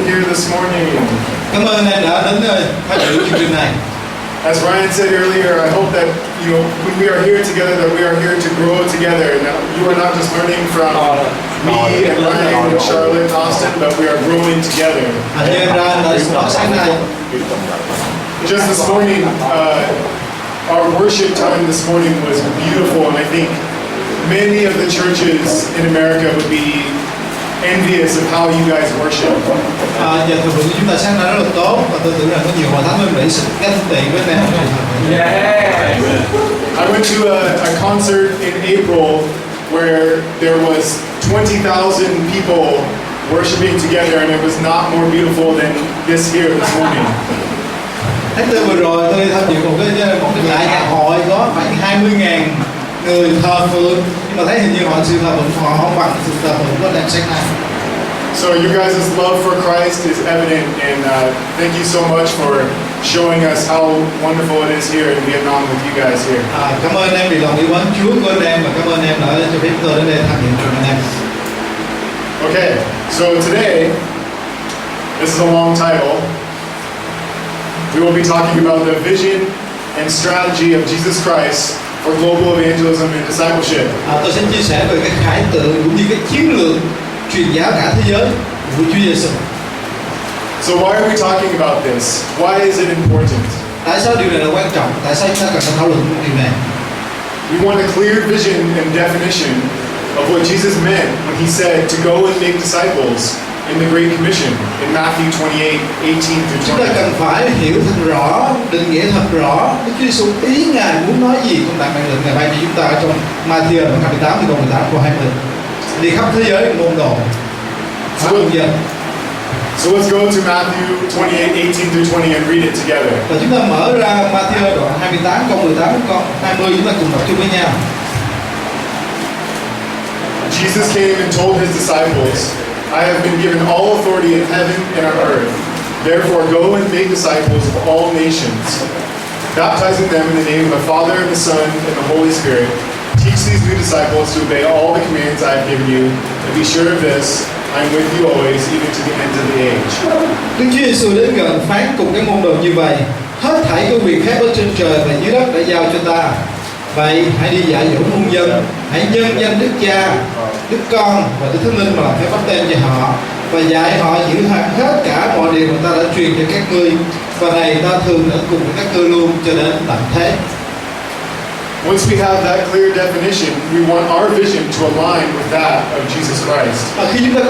here this morning. Cảm ơn em đã đến phát biểu chương trình này. As Ryan said earlier, I hope that when we are here together, that we are here to grow together. Now, you are not just learning from me and Ryan and Charlotte, Austin, but we are growing together. Như em ra nói sáng nay. Just this morning, our worship time this morning was beautiful, and I think many of the churches in America would be envious of how you guys worship. Giờ thờ phượng của chúng ta sáng nay rất là tốt, và tôi tưởng rằng có nhiều hội thánh bên Mỹ sẽ ganh tị với em. I went to a concert in April where there was 20,000 people worshiping together, and it was not more beautiful than this here this morning. Tháng 4 vừa rồi tôi tham dự một cái đại nhạc hội có khoảng 20.000 người thờ phượng, nhưng mà thấy hình như sự thờ phượng họ không bằng sự thờ phượng của đêm sáng nay. So you guys' love for Christ is evident, and thank you so much for showing us how wonderful it is here in Vietnam with you guys here. Cảm ơn em vì lòng yêu mến Chúa của anh em, và cảm ơn em đã cho phép tôi đến đây tham dự cùng anh em. Okay, so today, this is a long title. We will be talking about the vision and strategy of Jesus Christ for global evangelism and discipleship. Tôi sẽ chia sẻ về cái khải tượng cũng như cái chiến lược truyền giáo cả thế giới của Chúa Giê-xu. So why are we talking about this? Why is it important? Tại sao điều này là quan trọng? Tại sao chúng ta cần phải thảo luận điều này? We want a clear vision and definition of what Jesus meant when he said to go and make disciples in the Great Commission in Matthew 28:18 through 20. Chúng ta cần phải hiểu thật rõ, định nghĩa thật rõ Đức Chúa Giê-xu ý Ngài muốn nói gì trong đại mệnh lệnh Ngài ban cho chúng ta trong Matthew đoạn 18 từ câu 18 câu 20. Đi khắp thế giới môn đồ. So let's go to Matthew 28:18 through 20 and read it together. Và chúng ta mở ra Matthew đoạn 28 câu 18 đến câu 20, chúng ta cùng đọc chung với nhau. Jesus came and told his disciples, I have been given all authority in heaven and on earth. Therefore go and make disciples of all nations, baptizing them in the name of the Father and the Son and the Holy Spirit. Teach these new disciples to obey all the commands I have given you, and be sure of this, I am with you always, even to the end of the age. Đức Chúa Giê-xu đến gần phán cùng các môn đồ như vậy: hết thảy công việc khác ở trên trời và dưới đất đã giao cho ta. Vậy hãy đi dạy dỗ muôn dân, hãy nhân danh Đức Cha, Đức Con và Đức Thánh Linh mà làm phép báp têm cho họ, và dạy họ giữ hết cả mọi điều mà ta đã truyền cho các ngươi. Và này ta thường ở cùng với các ngươi luôn cho đến tận thế. Once we have that clear definition, we want our vision to align with that of Jesus Christ. Và khi chúng ta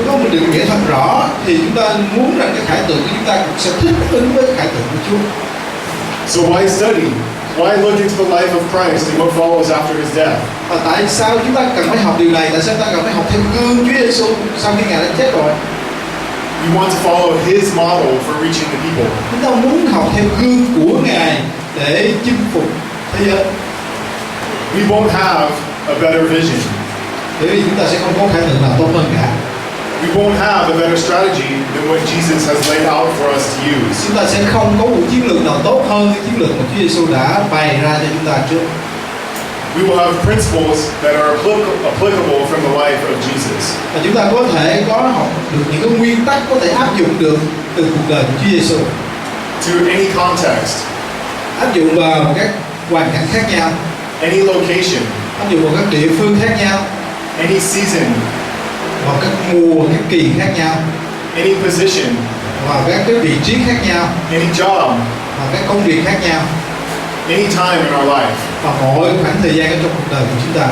có một định nghĩa thật rõ, thì chúng ta muốn rằng cái khải tượng của chúng ta cũng sẽ thích ứng với khải tượng của Chúa. So why study? Why look into the life of Christ and what follows after his death? Và tại sao chúng ta cần phải học điều này? Tại sao chúng ta cần phải học theo gương Chúa Giê-xu sau khi Ngài đã chết rồi? We want to follow his model for reaching the people. Chúng ta muốn học theo gương của Ngài để chinh phục thế giới. We won't have a better vision. Bởi vì chúng ta sẽ không có khải tượng nào tốt hơn cả. We won't have a better strategy than what Jesus has laid out for us to use. Chúng ta sẽ không có một chiến lược nào tốt hơn cái chiến lược mà Chúa Giê-xu đã bày ra cho chúng ta trước. We will have principles that are applicable from the life of Jesus. Và chúng ta có thể có học được những cái nguyên tắc có thể áp dụng được từ cuộc đời của Chúa Giê-xu. To any context. Áp dụng vào các hoàn cảnh khác nhau. Any location. Áp dụng vào các địa phương khác nhau. Any season. Vào các mùa, các kỳ khác nhau. Any position. Vào các cái vị trí khác nhau. Any job. Vào các công việc khác nhau. Any time in our life. Và mỗi khoảng thời gian ở trong cuộc đời của chúng ta.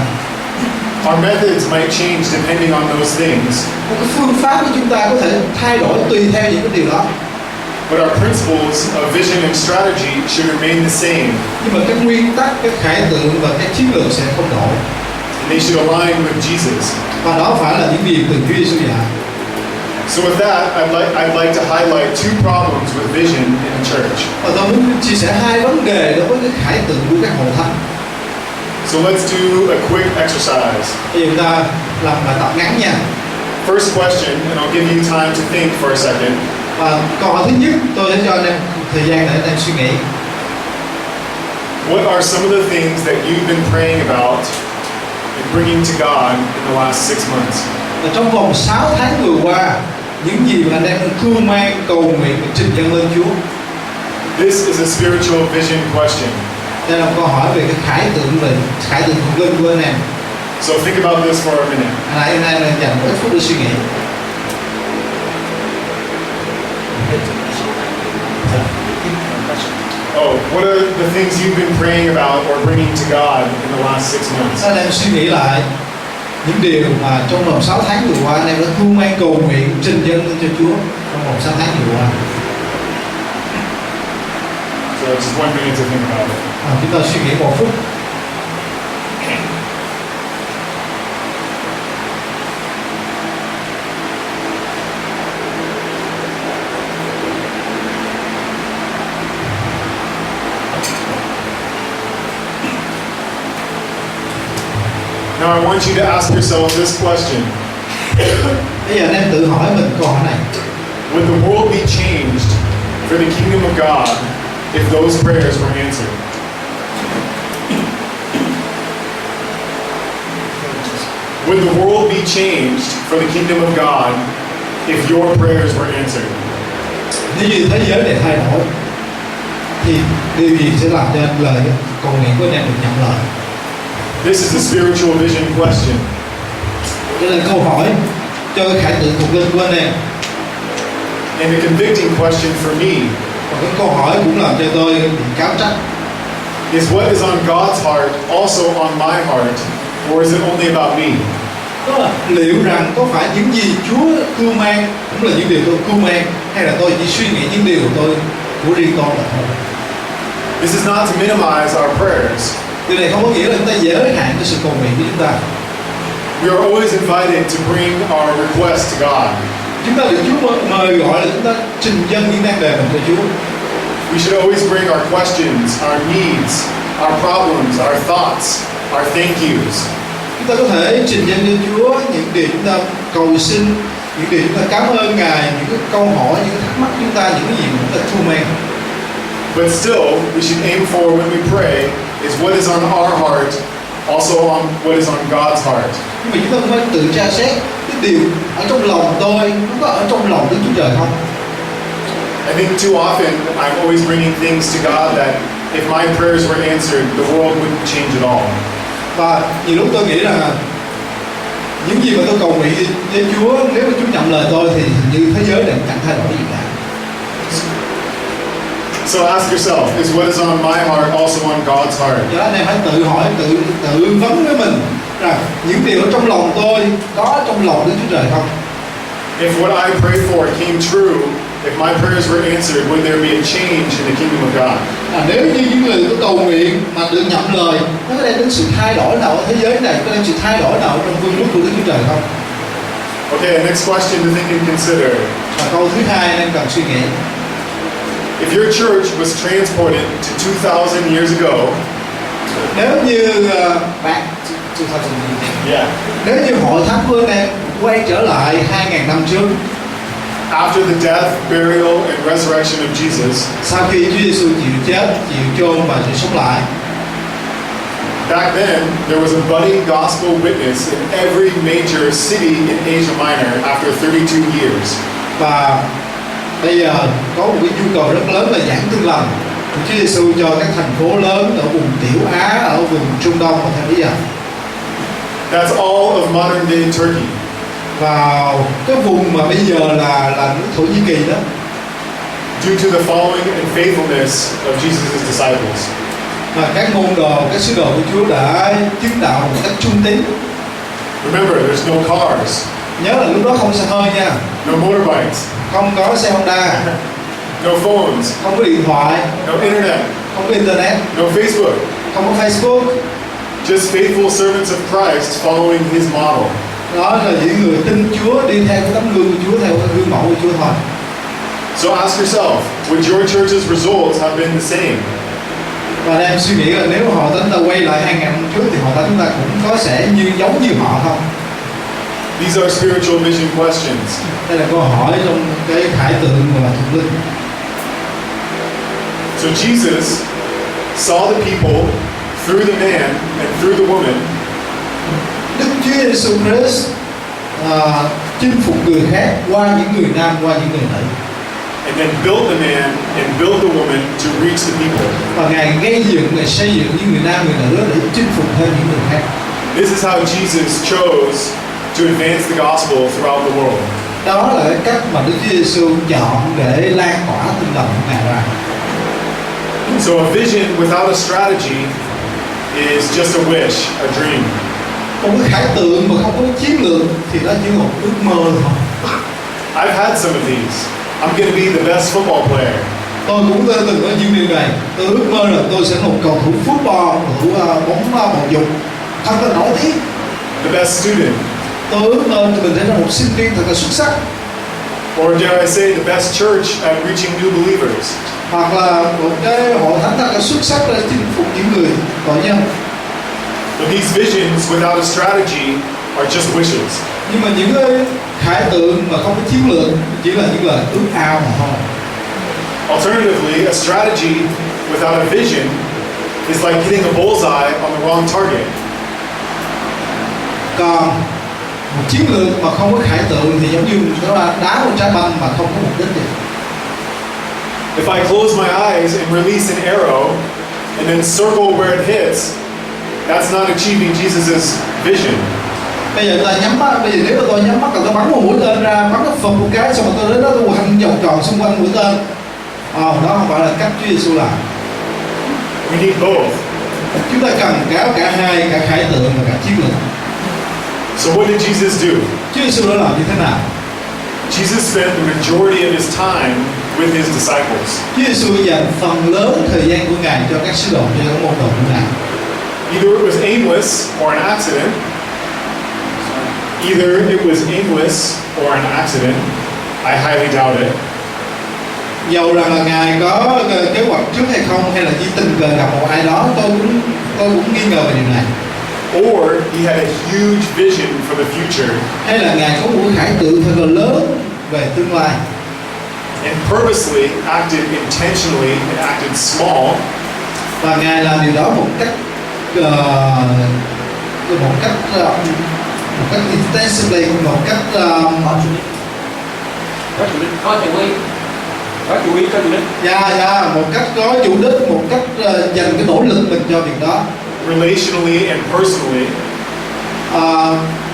Our methods might change depending on those things. Một cái phương pháp của chúng ta có thể thay đổi tùy theo những cái điều đó. But our principles of vision and strategy should remain the same. Nhưng mà các nguyên tắc, các khải tượng và các chiến lược sẽ không đổi. And they should align with Jesus. Và đó phải là những gì từ Chúa Giê-xu dạy. So with that, I'd like to highlight two problems with vision in the church. Và tôi muốn chia sẻ hai vấn đề đối với cái khải tượng của các hội thánh. So let's do a quick exercise. Bây giờ chúng ta làm bài tập ngắn nha. First question, and I'll give you time to think for a second. Và câu hỏi thứ nhất, tôi sẽ cho anh em thời gian để anh em suy nghĩ. What are some of the things that you've been praying about and bringing to God in the last 6 months? Và trong vòng 6 tháng vừa qua, những gì mà anh em cưu mang cầu nguyện và trình dâng lên Chúa? This is a spiritual vision question. Đây là một câu hỏi về cái khải tượng thuộc linh của anh em. So think about this for a minute. Anh em dành một ít phút để suy nghĩ. Oh, what are the things you've been praying about or bringing to God in the last 6 months? Anh em suy nghĩ lại những điều mà trong vòng 6 tháng vừa qua anh em đã cưu mang cầu nguyện trình dâng lên cho Chúa trong vòng 6 tháng vừa qua. So just 1 minute to think about it. Chúng ta suy nghĩ 1 phút. Now I want you to ask yourself this question. Bây giờ anh em tự hỏi mình câu hỏi này. Would the world be changed for the kingdom of God if those prayers were answered? Would the world be changed for the kingdom of God if your prayers were answered? Nếu như thế giới này thay đổi thì điều gì sẽ làm cho lời cầu nguyện của anh em được nhận lời? This is a spiritual vision question. Đây là câu hỏi cho cái khải tượng thuộc linh của anh em. And a convicting question for me. Và cái câu hỏi cũng làm cho tôi bị cáo trách. Is what is on God's heart also on my heart, or is it only about me? Đó là liệu rằng có phải những gì Chúa cưu mang cũng là những điều tôi cưu mang, hay là tôi chỉ suy nghĩ những điều của riêng tôi là thôi? This is not to minimize our prayers. Điều này không có nghĩa là chúng ta giới hạn cái sự cầu nguyện của chúng ta. We are always invited to bring our requests to God. Chúng ta được Chúa mời gọi là chúng ta trình dâng những nan đề mình cho Chúa. We should always bring our questions, our needs, our problems, our thoughts, our thank yous. Chúng ta có thể trình dâng cho Chúa những điều chúng ta cầu xin, những điều chúng ta cảm ơn Ngài, những cái câu hỏi, những cái thắc mắc chúng ta, những cái gì mà chúng ta cưu mang. But still, we should aim for when we pray is what is on our heart, also on what is on God's heart. Nhưng mà chúng ta cũng phải tự tra xét cái điều ở trong lòng tôi, nó có ở trong lòng Đức Chúa Trời không? I think too often I'm always bringing things to God that if my prayers were answered, the world wouldn't change at all. Và nhiều lúc tôi nghĩ rằng những gì mà tôi cầu nguyện với Chúa, nếu mà Chúa nhận lời tôi thì như thế giới này chẳng thay đổi gì cả. So ask yourself, is what is on my heart also on God's heart? Cho anh em hãy tự hỏi, tự vấn với mình rằng những điều ở trong lòng tôi có ở trong lòng Đức Chúa Trời không? If what I prayed for came true, if my prayers were answered, would there be a change in the kingdom of God? Nếu như những lời tôi cầu nguyện mà được nhận lời, nó có đem đến sự thay đổi nào ở thế giới này, có đem sự thay đổi nào trong vương quốc của Đức Chúa Trời không? Okay, next question to think and consider. Và câu thứ hai anh em cần suy nghĩ. If your church was transported to 2,000 years ago, Nếu như nếu như hội thánh của anh em quay trở lại 2.000 năm trước, after the death, burial, and resurrection of Jesus, sau khi Chúa Giê-xu chịu chết, chịu chôn và chịu sống lại, back then there was a budding gospel witness in every major city in Asia Minor after 32 years. và bây giờ có một cái nhu cầu rất lớn là giảng tin lành của Chúa Giê-xu cho các thành phố lớn ở vùng Tiểu Á, ở vùng Trung Đông và thời bây giờ. That's all of modern day Turkey. Và cái vùng mà bây giờ là nước Thổ Nhĩ Kỳ đó, due to the following and faithfulness of Jesus' disciples. và các môn đồ, các sứ đồ của Chúa đã chứng đạo một cách trung tín. Remember, there's no cars, Nhớ là lúc đó không xe hơi nha, no motorbikes, không có xe Honda, no phones, không có điện thoại, no internet, không có internet, no Facebook. không có Facebook. Just faithful servants of Christ following His model. Đó là những người tin Chúa, đi theo cái tấm gương của Chúa, theo cái gương mẫu của Chúa thôi. So ask yourself, would your church's results have been the same? Và em suy nghĩ là nếu họ chúng ta quay lại 2.000 năm trước thì họ chúng ta cũng có sẽ giống như họ không? These are spiritual vision questions. Đây là câu hỏi trong cái khải tượng mà thuộc linh. So Jesus saw the people through the man and through the woman. Đức Chúa Giê-xu Christ chinh phục người khác qua những người nam, qua những người nữ. And then build the man and build the woman to reach the people. Và Ngài gây dựng, Ngài xây dựng những người nam, người nữ để chinh phục thêm những người khác. This is how Jesus chose to advance the gospel throughout the world. Đó là cái cách mà Đức Chúa Giê-xu chọn để lan tỏa tinh thần của Ngài ra. So a vision without a strategy is just a wish, a dream. Một cái khải tượng mà không có chiến lược thì đó chỉ là một ước mơ thôi. I've had some of these. I'm going to be the best football player. Tôi cũng từng có những điều này. Tôi ước mơ là tôi sẽ là một cầu thủ football, cầu thủ bóng bầu dục thật là nổi tiếng. The best student. Tôi ước mơ mình sẽ là một sinh viên thật là xuất sắc. Or dare I say the best church at reaching new believers. Hoặc là một cái hội thánh thật là xuất sắc để chinh phục những người tội nhân. But these visions without a strategy are just wishes. Nhưng mà những cái khải tượng mà không có chiến lược chỉ là những lời ước ao mà thôi. Alternatively, a strategy without a vision is like hitting a bullseye on the wrong target. Còn một chiến lược mà không có khải tượng thì giống như nó là đá một trái banh mà không có mục đích gì. If I close my eyes and release an arrow and then circle where it hits, that's not achieving Jesus' vision. Bây giờ ta nhắm mắt, bây giờ nếu tôi nhắm mắt, tôi bắn một mũi tên ra, bắn nó phập một cái, xong rồi tôi đến đó tôi hành vòng tròn xung quanh mũi tên. Đó không phải là cách Chúa Giê-xu làm. We need both. Chúng ta cần cả hai, cả khải tượng và cả chiến lược. So what did Jesus do? Chúa Giê-xu đã làm như thế nào? Jesus spent the majority of his time with his disciples. Chúa Giê-xu dành phần lớn thời gian của Ngài cho các sứ đồ, cho các môn đồ của Ngài. Either it was aimless or an accident. Either it was aimless or an accident. I highly doubt it. Dầu rằng là Ngài có kế hoạch trước hay không, hay là chỉ tình cờ gặp một ai đó, tôi cũng nghi ngờ về điều này. Or he had a huge vision for the future. Hay là Ngài có một cái khải tượng thật là lớn về tương lai. And purposely acted intentionally and acted small. Và Ngài làm điều đó một cách intensively, một cách có chủ ý có chủ đích. một cách có chủ đích, một cách dành cái nỗ lực mình cho việc đó. Relationally and personally.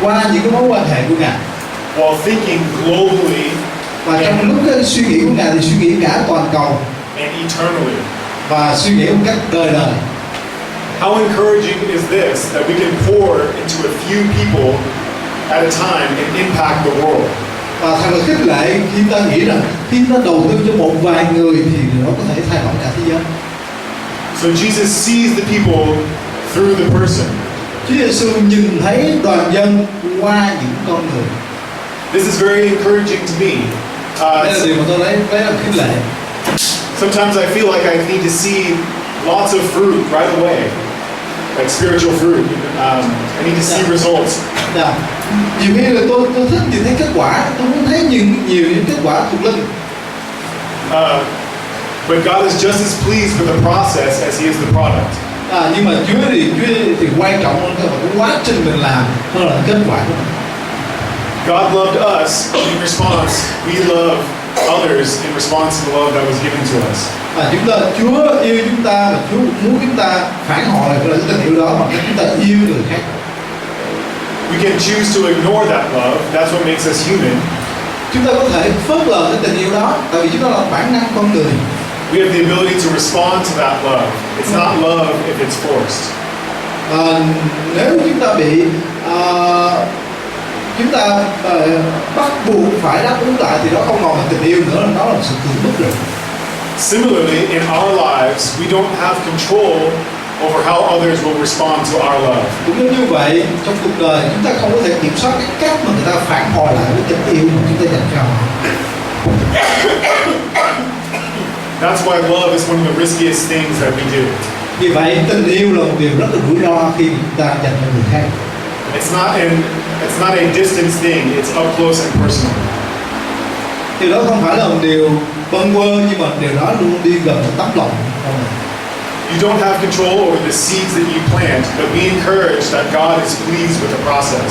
Qua những cái mối quan hệ của Ngài. While thinking globally. Và trong lúc cái suy nghĩ của Ngài thì suy nghĩ cả toàn cầu. And eternally. Và suy nghĩ một cách đời đời. How encouraging is this that we can pour into a few people at a time and impact the world. Và thật là khích lệ khi ta nghĩ rằng khi ta đầu tư cho một vài người thì nó có thể thay đổi cả thế giới. So Jesus sees the people through the person. Chúa Giê-xu nhìn thấy đoàn dân qua những con người. This is very encouraging to me. Đây là điều mà tôi thấy rất là khích lệ. Sometimes I feel like I need to see lots of fruit right away, like spiritual fruit. I need to see results. Nhiều khi là tôi thích nhìn thấy kết quả, tôi muốn thấy nhiều những kết quả thuộc linh. But God is just as pleased with the process as He is the product. Nhưng mà Chúa thì quan trọng hơn cái quá trình mình làm hơn là kết quả của mình. God loved us in response. We love others in response to the love that was given to us. Chúa yêu chúng ta và Chúa muốn chúng ta phản hồi cái tình yêu đó bằng cách chúng ta yêu người khác. We can choose to ignore that love. That's what makes us human. Chúng ta có thể phớt lờ cái tình yêu đó, tại vì chúng ta là bản năng con người. We have the ability to respond to that love. It's not love if it's forced. Nếu chúng ta bị bắt buộc phải đáp ứng lại thì đó không còn là tình yêu nữa, đó là một sự cưỡng bức rồi. Similarly, in our lives, we don't have control over how others will respond to our love. Cũng như vậy, trong cuộc đời chúng ta không có thể kiểm soát cái cách mà người ta phản hồi lại với tình yêu mà chúng ta dành cho họ. That's why love is one of the riskiest things that we do. Vì vậy, tình yêu là một điều rất là rủi ro khi chúng ta dành cho người khác. It's not a distance thing. It's up close and personal. Điều đó không phải là một điều bâng quơ, nhưng mà điều đó luôn đi gần một tấm lòng của mình. You don't have control over the seeds that you plant, but be encouraged that God is pleased with the process.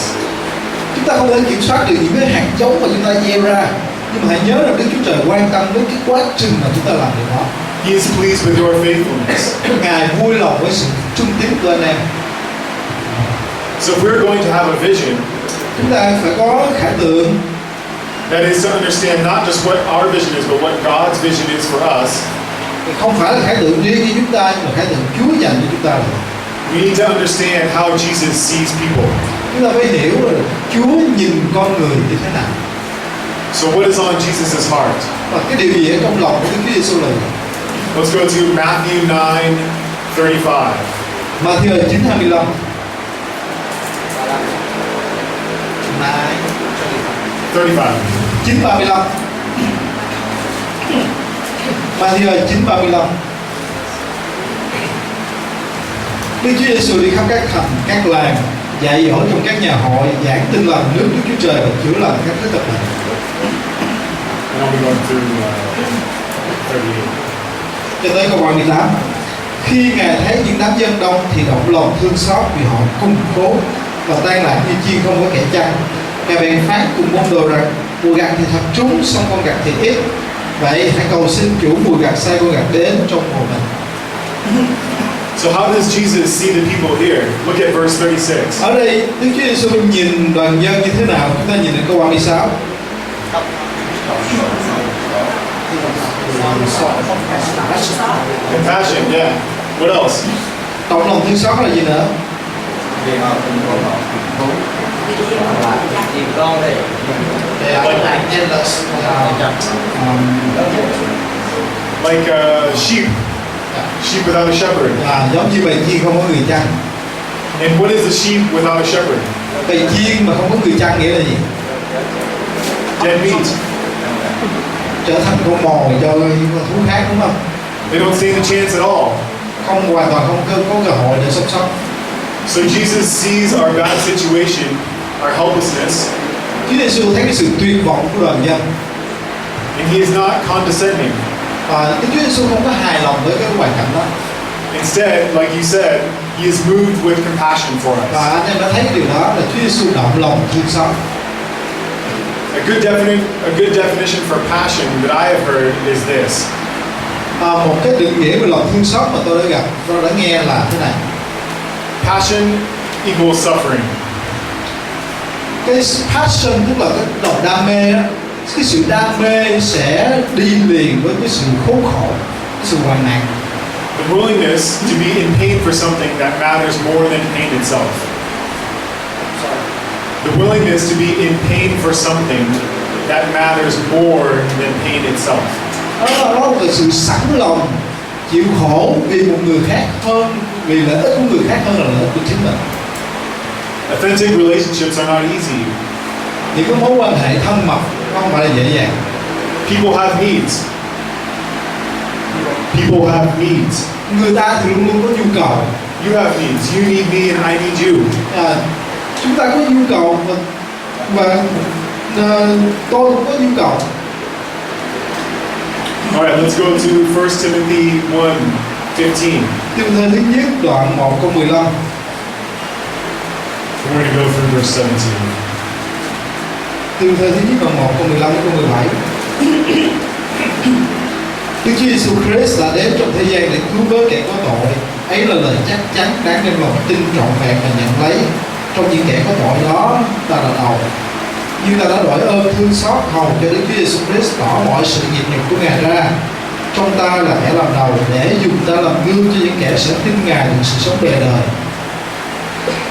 Chúng ta không thể kiểm soát được những cái hạt giống mà chúng ta gieo ra, nhưng mà hãy nhớ rằng Đức Chúa Trời quan tâm đến cái quá trình mà chúng ta làm điều đó. He is pleased with your faithfulness. Ngài vui lòng với sự trung tín của anh em. So if we're going to have a vision, Chúng ta phải có khải tượng, that is to understand not just what our vision is, but what God's vision is for us. không phải là khải tượng riêng cho chúng ta, nhưng mà khải tượng Chúa dành cho chúng ta. We need to understand how Jesus sees people. Chúng ta phải hiểu là Chúa nhìn con người như thế nào. So what is on Jesus' heart? Và cái điều gì ở trong lòng của Đức Chúa Giê-xu là gì? Let's go to Matthew 9:35. Ma-thi-ơ 9:25. 35. 9:35. Ma-thi-ơ 9:35. Đức Chúa Giê-xu đi khắp các thành, các làng, dạy dỗ trong các nhà hội, giảng tin lành nước Đức Chúa Trời và chữa lành các thứ tật bệnh. And I'll be going through 38. Cho tới câu 38. Khi Ngài thấy những đám dân đông thì động lòng thương xót vì họ cùng cố và tan lạc như chiên không có kẻ chăn. Ngài bèn phán cùng môn đồ rằng mùa gặt thì thật trúng, song con gặt thì ít. Vậy hãy cầu xin chủ mùa gặt sai con gặt đến trong mùa mình. So how does Jesus see the people here? Look at verse 36. Ở đây Đức Chúa Giê-xu nhìn đoàn dân như thế nào? Chúng ta nhìn đến câu 36. Compassion, yeah. What else? Động lòng thương xót là gì nữa? Like sheep without a shepherd. Giống như bầy chiên không có người chăn. And what is a sheep without a shepherd? Bầy chiên mà không có người chăn nghĩa là gì? Dead meat. Trở thành con mồi cho những con thú khác, đúng không? They don't stand a chance at all. Không, hoàn toàn không có cơ hội để sống sót. So Jesus sees our bad situation, our helplessness, Chúa Giê-xu thấy cái sự tuyệt vọng của đoàn dân, and He is not condescending. và Chúa Giê-xu không có hài lòng với cái hoàn cảnh đó. Instead, like you said, He is moved with compassion for us. Và anh em đã thấy cái điều đó là Chúa Giê-xu động lòng thương xót. A good definition for passion that I have heard is this. Một cái định nghĩa về lòng thương xót mà tôi đã nghe là thế này. Passion equals suffering. Cái passion tức là cái lòng đam mê đó. Cái sự đam mê sẽ đi liền với cái sự khốn khổ, cái sự hoạn nạn. The willingness to be in pain for something that matters more than pain itself. The willingness to be in pain for something that matters more than pain itself. Đó là sự sẵn lòng chịu khổ vì một người khác hơn, vì lợi ích của người khác hơn là lợi ích của chính mình. Authentic relationships are not easy. Những cái mối quan hệ thân mật không phải là dễ dàng. People have needs. People have needs. Người ta thì luôn luôn có nhu cầu. You have needs. You need me and I need you. Chúng ta có nhu cầu và tôi cũng có nhu cầu. Alright, let's go to 1 Timothy 1:15. Tim-thơ thứ nhất đoạn 1 câu 15. We're going to go through verse 17. Tim-thơ thứ nhất đoạn 1 câu 15 đến câu 17. Đức Chúa Giê-xu Christ đã đến trong thế gian để cứu vớt kẻ có tội. Ấy là lời chắc chắn đáng đem lòng tin trọn vẹn và nhận lấy. Trong những kẻ có tội đó, ta là đầu. Nhưng ta đã đổi ơn thương xót hầu cho Đức Chúa Giê-xu Christ tỏ mọi sự nghiệp nhục của Ngài ra. Trong ta là kẻ làm đầu để dùng ta làm gương cho những kẻ sẽ tin Ngài được sự sống đời đời.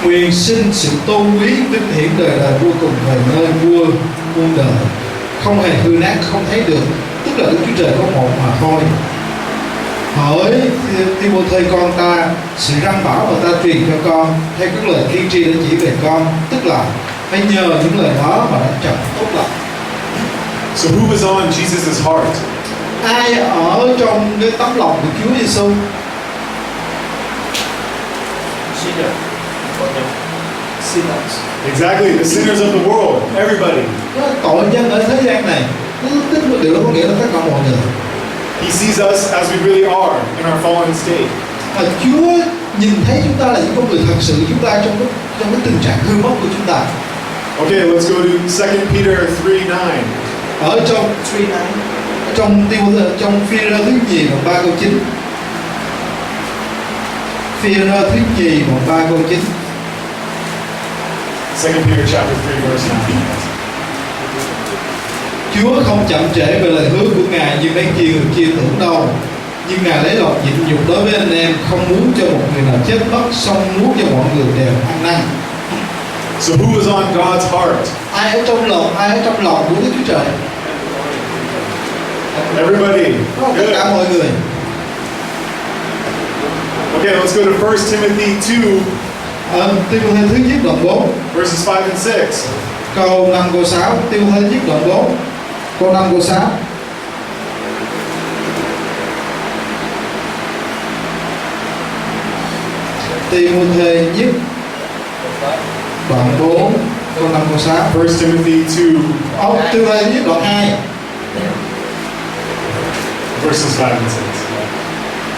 Nguyện xin sự tôn quý vinh hiển đời đời vô cùng về nơi vua muôn đời, không hề hư nát, không thấy được, tức là Đức Chúa Trời có một mà thôi. Hỡi Ti-mô-thê con ta, sự răn bảo mà ta truyền cho con theo các lời kiên trì đã chỉ về con, tức là phải nhờ những lời đó mà đã chậm tốt lành. So who was on Jesus' heart? Ai ở trong cái tấm lòng của Chúa Giê-xu? Exactly, the sinners of the world, everybody. Tội nhân ở thế gian này. Tức là điều đó có nghĩa là tất cả mọi người. He sees us as we really are in our fallen state. Và Chúa nhìn thấy chúng ta là những con người thật sự, chúng ta trong cái tình trạng hư mất của chúng ta. Okay, let's go to 2 Peter 3:9. Ở trong Phi-rơ thứ nhì đoạn 3 câu 9. Phi-rơ thứ nhì đoạn 3 câu 9. 2 Peter chapter 3 verse 9. Chúa không chậm trễ về lời hứa của Ngài như mấy người kia tưởng đâu, nhưng Ngài lấy lòng nhịn nhục đối với anh em, không muốn cho một người nào chết mất, song muốn cho mọi người đều ăn năn. So who is on God's heart? Ai ở trong lòng của Đức Chúa Trời? Everybody. Tất cả mọi người. Okay, let's go to 1 Timothy 2, Ti-mô-thê thứ nhất đoạn 4 verses 5 and 6. câu 5 câu 6. Ti-mô-thê thứ nhất đoạn 4 câu 5 câu 6. Ti-mô-thê nhất đoạn 4 câu 5 câu 6. 1 Timothy 2, Ti-mô-thê nhất đoạn 2 verses 5 and 6.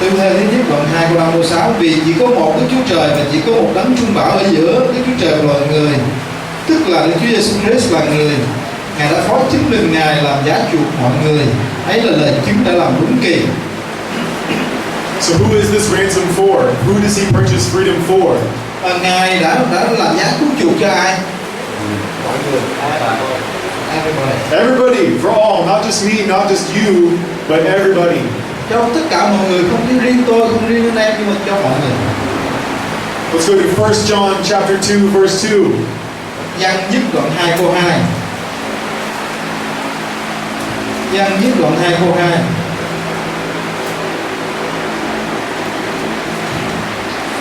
Ti-mô-thê thứ nhất đoạn 2 câu 5 câu 6. Vì chỉ có một Đức Chúa Trời và chỉ có một đấng trung bảo ở giữa Đức Chúa Trời và loài người, tức là Đức Chúa Giê-xu Christ là người. Ngài đã phó chứng minh Ngài làm giá chuộc mọi người. Ấy là lời chứng đã làm đúng kỳ. So who is this ransom for? Who does he purchase freedom for? Và Ngài đã làm giá cứu chuộc cho ai? Everybody, for all, not just me, not just you, but everybody. Cho tất cả mọi người, không chỉ riêng tôi, không riêng anh em, nhưng mà cho mọi người. Let's go to 1 John chapter 2, verse 2. Giăng nhất đoạn 2 câu 2. Giăng nhất đoạn 2 câu 2.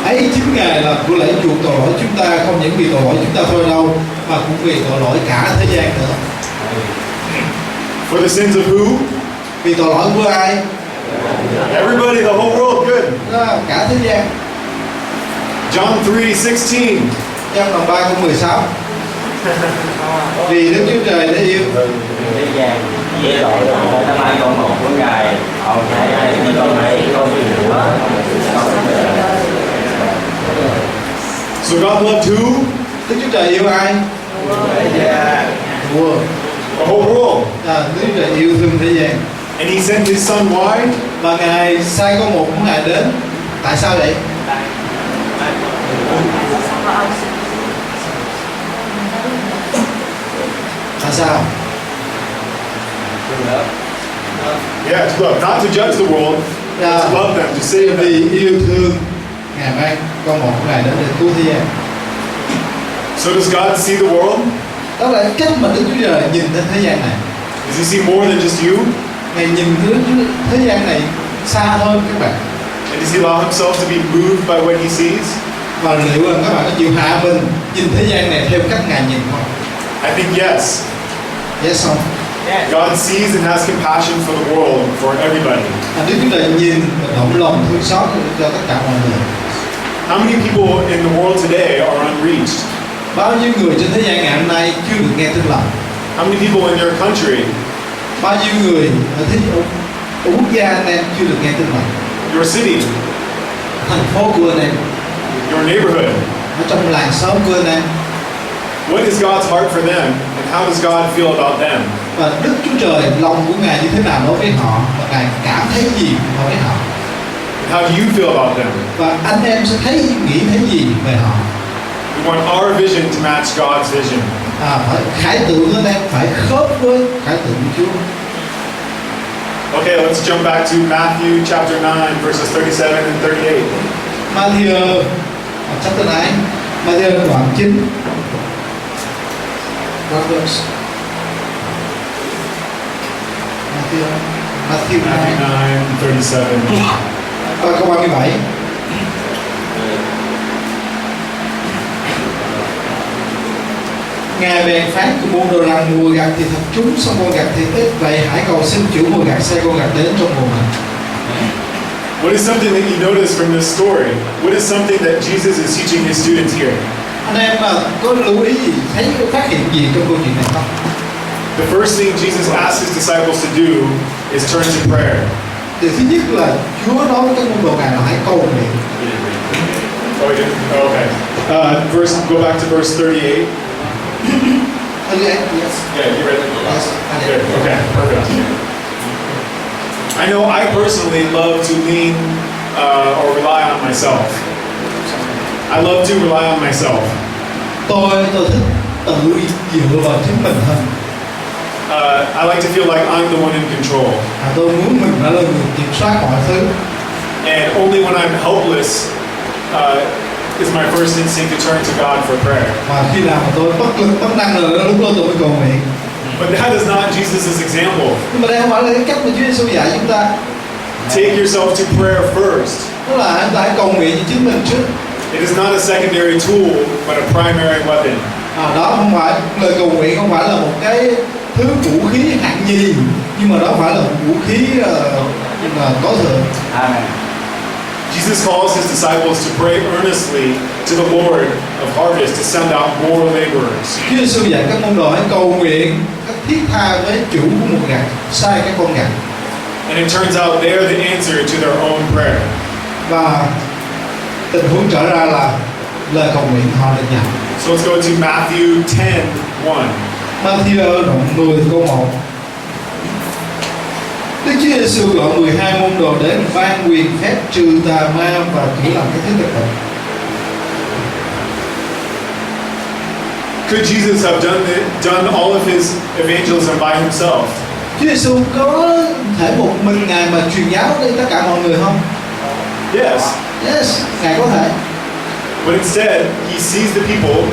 Ấy chính Ngài là của lễ chuộc tội lỗi chúng ta, không những vì tội lỗi chúng ta thôi đâu, mà cũng vì tội lỗi cả thế gian nữa. For the sins of who? Vì tội lỗi của ai? Everybody, the whole world. Good. Đó, cả thế gian. John 3:16. Giăng đoạn 3 câu 16. Vì Đức Chúa Trời đã yêu thế gian dễ tội đã ban con một của Ngài, hầu hãy ai tin con ấy không bị Chúa. So God loved who? Đức Chúa Trời yêu ai? World. The whole world. Đức Chúa Trời yêu thương thế gian. And he sent his son, why? Và Ngài sai con một của Ngài đến. Tại sao vậy? Tại sao? Yeah, to love. Not to judge the world, but to love them, to save them. Vì yêu thương, Ngài mang con một của Ngài đến để cứu thế gian. So does God see the world? Đó là cách mà Đức Chúa Trời nhìn đến thế gian này. Does he see more than just you? Ngài nhìn đến thế gian này xa hơn các bạn. And does he allow himself to be moved by what he sees? Và liệu rằng các bạn có chịu hạ mình nhìn thế gian này theo cách Ngài nhìn không? I think yes. Yes không? God sees and has compassion for the world, for everybody. Đức Chúa Trời nhìn và động lòng thương xót cho tất cả mọi người. How many people in the world today are unreached? Bao nhiêu người trên thế gian ngày hôm nay chưa được nghe tin lành? How many people in your country, Bao nhiêu người ở quốc gia anh em chưa được nghe tin lành? your city, Thành phố của anh em, your neighborhood? ở trong làng xóm của anh em. What is God's heart for them, and how does God feel about them? Và Đức Chúa Trời, lòng của Ngài như thế nào đối với họ, và Ngài cảm thấy gì đối với họ, And how do you feel about them? và anh em sẽ nghĩ thấy gì về họ. We want our vision to match God's vision. Phải khải tượng của anh em phải khớp với khải tượng của Chúa. Okay, let's jump back to Matthew chapter 9, verses 37 and 38. Matthew chapter 9, Matthew đoạn 9. What verse? Matthew 9, 37. câu 37. Ngài bèn phán của môn đồ rằng mùa gặt thì thật trúng, xong con gặt thì ít, vậy hãy cầu xin chủ mùa gặt sai con gặt đến trong mùa mình. What is something that you notice from this story? What is something that Jesus is teaching his students here? Anh em có lưu ý gì, thấy phát hiện gì trong câu chuyện này không? The first thing Jesus asked his disciples to do is turn to prayer. Điều thứ nhất là Chúa nói với các môn đồ Ngài là hãy cầu nguyện. Oh, he didn't? Oh, okay. Go back to verse 38. Yes. Yeah, you read it? Yes. Good. Okay, perfect. I know I personally love to lean or rely on myself. I love to rely on myself. Tôi thích tự dựa vào chính mình hơn. I like to feel like I'm the one in control. Tôi muốn mình phải là người kiểm soát mọi thứ. And only when I'm helpless is my first instinct to turn to God for prayer. Và khi nào mà tôi bất lực, bất năng rồi, lúc đó tôi mới cầu nguyện. But that is not Jesus' example. Nhưng mà đây không phải là cái cách mà Chúa Giê-xu dạy chúng ta. Take yourself to prayer first. Đó là chúng ta hãy cầu nguyện cho chính mình trước. It is not a secondary tool, but a primary weapon. Đó không phải lời cầu nguyện, không phải là một cái thứ vũ khí hạng nhì, nhưng mà đó phải là một vũ khí có thượng. Amen. Jesus calls his disciples to pray earnestly to the Lord of harvest to send out more laborers. Chúa Giê-xu dạy các môn đồ hãy cầu nguyện các thiết tha với chủ của một gặt, sai các con gặt. And it turns out they are the answer to their own prayer. Và tình huống trở ra là lời cầu nguyện họ được nhận. So let's go to Matthew 10:1. Matthew đoạn 10 câu 1. Đức Chúa Giê-xu gọi 12 môn đồ đến ban quyền phép trừ tà ma và chữa lành các thứ tật bệnh. Could Jesus have done all of his evangelism by himself? Chúa Giê-xu có thể một mình Ngài mà truyền giáo đến tất cả mọi người không? Yes. Yes, Ngài có thể. But instead, he sees the people,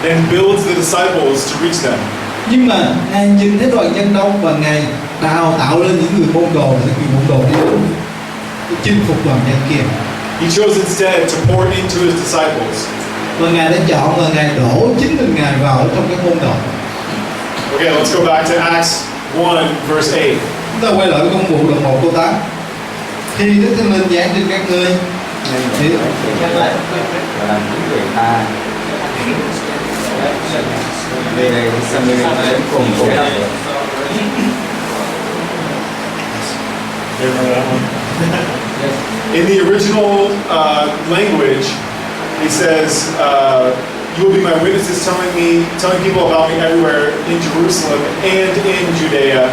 then builds the disciples to reach them. Nhưng mà Ngài nhìn thấy đoàn dân đông và Ngài đào tạo lên những người môn đồ để người môn đồ đi đến chinh phục đoàn dân kia. He chose instead to pour into his disciples. Và Ngài đã chọn là Ngài đổ chính mình Ngài vào trong cái môn đồ. Okay, let's go back to Acts 1 verse 8. Chúng ta quay lại với công vụ đoạn 1 câu 8. Khi Đức Thánh Linh giáng trên các ngươi thì Nhắc lại và làm những việc ta về đây sang bên đến cùng cố gắng. In the original language, he says, "You will be my witnesses, telling people about me everywhere in Jerusalem and in Judea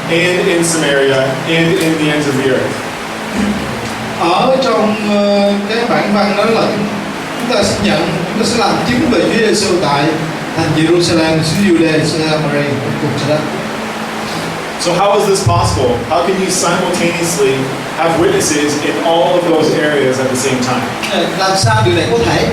and in Samaria and in the ends of the earth." ở trong cái bản văn đó là chúng ta sẽ làm chứng về Chúa Giê-xu tại thành Jerusalem, xứ Jude, xứ Samaria, cùng cho đó. So how is this possible? How can you simultaneously have witnesses in all of those areas at the same time? Làm sao điều này có thể?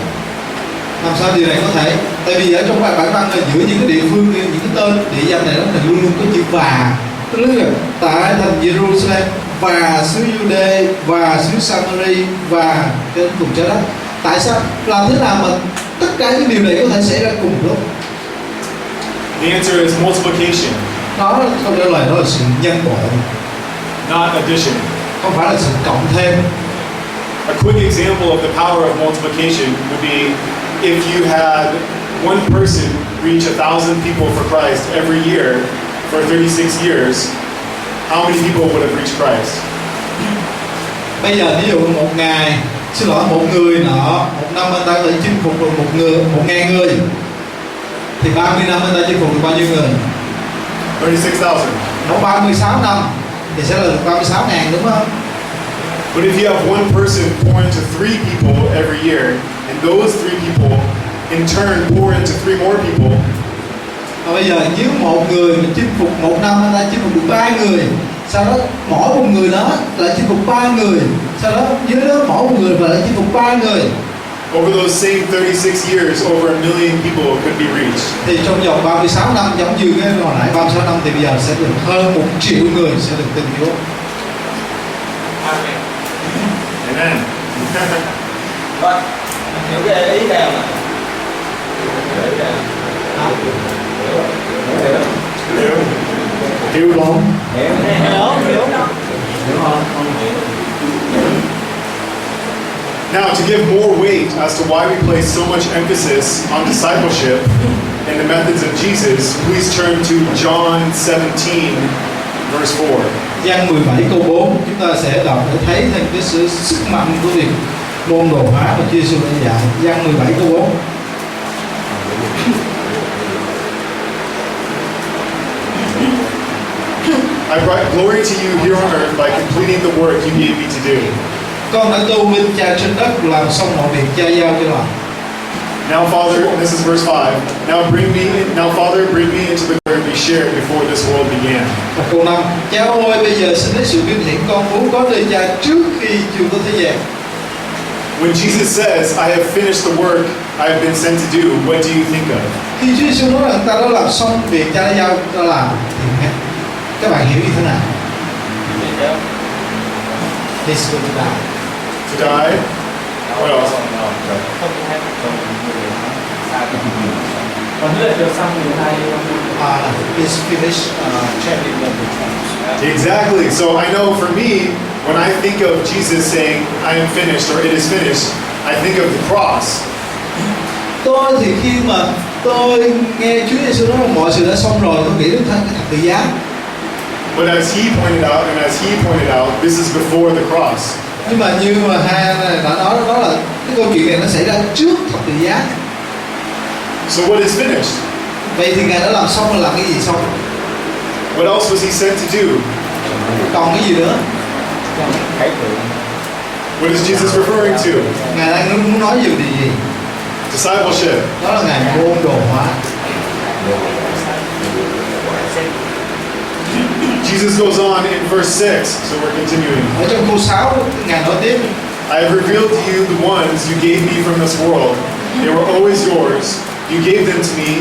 Làm sao điều này có thể? Tại vì ở trong bản văn là giữa những cái địa phương, những cái tên địa danh này nó luôn luôn có chữ và. Tức là tại thành Jerusalem và xứ Jude và xứ Samaria và cái cùng cho đó. Tại sao? Làm thế nào mà tất cả những điều này có thể xảy ra cùng lúc? The answer is multiplication, Đó câu trả lời đó là sự nhân bội, not addition. không phải là sự cộng thêm. A quick example of the power of multiplication would be if you had one person reach 1,000 people for Christ every year for 36 years, how many people would have reached Christ? Bây giờ ví dụ một người nọ, một năm anh ta có thể chinh phục được 1.000 người, thì 30 năm anh ta chinh phục được bao nhiêu người? 36,000. Nó 36 năm thì sẽ là được 36.000, đúng không? But if you have one person pour into 3 people every year, and those 3 people in turn pour into 3 more people, Và bây giờ nếu một người mình chinh phục một năm anh ta chinh phục được 3 người, sau đó mỗi một người đó lại chinh phục 3 người, sau đó dưới đó mỗi một người lại chinh phục 3 người. over those same 36 years, over 1 million people could be reached. Thì trong vòng 36 năm, giống như cái hồi nãy 36 năm, thì bây giờ sẽ được hơn 1 triệu người sẽ được tin Chúa. Amen. Vâng, hiểu cái ý này không ạ? Hiểu không? Hiểu không? Now, to give more weight as to why we place so much emphasis on discipleship and the methods of Jesus, please turn to John 17, verse 4. Giăng 17 câu 4 chúng ta sẽ đọc để thấy thêm cái sự sức mạnh của việc môn đồ hóa mà Chúa Giê-xu đã dạy. Giăng 17 câu 4. I brought glory to you here on earth by completing the work you gave me to do. Con đã tôn vinh Cha trên đất làm xong mọi việc Cha giao cho làm. Now, Father, and this is verse 5. Now, Father, bring me into the glory we shared before this world began. Và câu 5, Cha ơi, bây giờ xin lấy sự vinh hiển con muốn có nơi Cha trước khi chưa có thế gian. When Jesus says, I have finished the work I have been sent to do, what do you think of? Khi Chúa Giê-xu nói rằng ta đã làm xong việc Cha đã giao ta làm, thì các bạn hiểu như thế nào? He's going to die. To die? What else? Còn nữa là được xong thì hai He's finished chanting the tongues. Exactly. So I know for me, when I think of Jesus saying, I am finished, or it is finished, I think of the cross. Tôi thì khi mà tôi nghe Chúa Giê-xu nói rằng mọi sự đã xong rồi, tôi nghĩ đến cái thập tự giá. But as he pointed out, this is before the cross. Nhưng mà như mà hai này đã nói, đó là cái câu chuyện này nó xảy ra trước thập tự giá. So what is finished? Vậy thì Ngài đã làm xong là làm cái gì xong? What else was he sent to do? Còn cái gì nữa? Khải Tượng. What is Jesus referring to? Ngài đang muốn nói về điều gì? Discipleship. Đó là Ngài môn đồ hóa. Jesus goes on in verse 6, so we're continuing. Ở trong câu 6, Ngài nói tiếp: I have revealed to you the ones you gave me from this world. They were always yours. You gave them to me,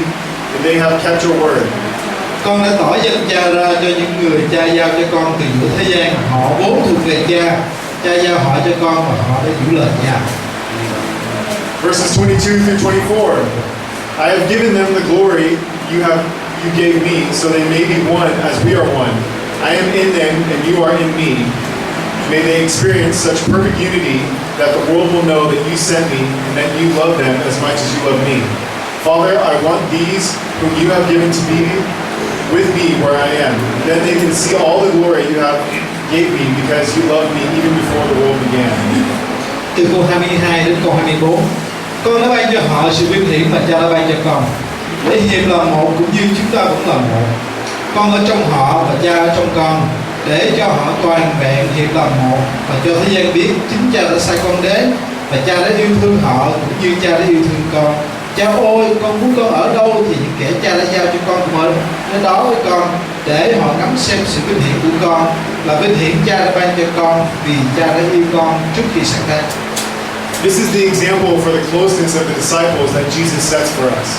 and they have kept your word. Con đã tỏ danh Cha ra cho những người Cha giao cho con từ giữa thế gian. Họ vốn thuộc về Cha. Cha giao họ cho con và họ đã giữ lời Cha. Verses 22 through 24. I have given them the glory you gave me, so they may be one as we are one. I am in them, and you are in me. May they experience such perfect unity that the world will know that you sent me and that you love them as much as you love me. Father, I want these whom you have given to me with me where I am. Then they can see all the glory you have gave me because you loved me even before the world began. Từ câu 22 đến câu 24. Con đã ban cho họ sự vinh hiển mà Cha đã ban cho con, để hiệp là một cũng như chúng ta vẫn là một. Con ở trong họ và Cha ở trong con, để cho họ toàn vẹn hiệp là một, và cho thế gian biết chính Cha đã sai con đến, và Cha đã yêu thương họ cũng như Cha đã yêu thương con. Cha ơi, con muốn con ở đâu thì những kẻ Cha đã giao cho con cũng ở đó với con, để họ ngắm xem sự vinh hiển của con, là vinh hiển Cha đã ban cho con, vì Cha đã yêu con trước khi sanh ra. This is the example for the closeness of the disciples that Jesus sets for us.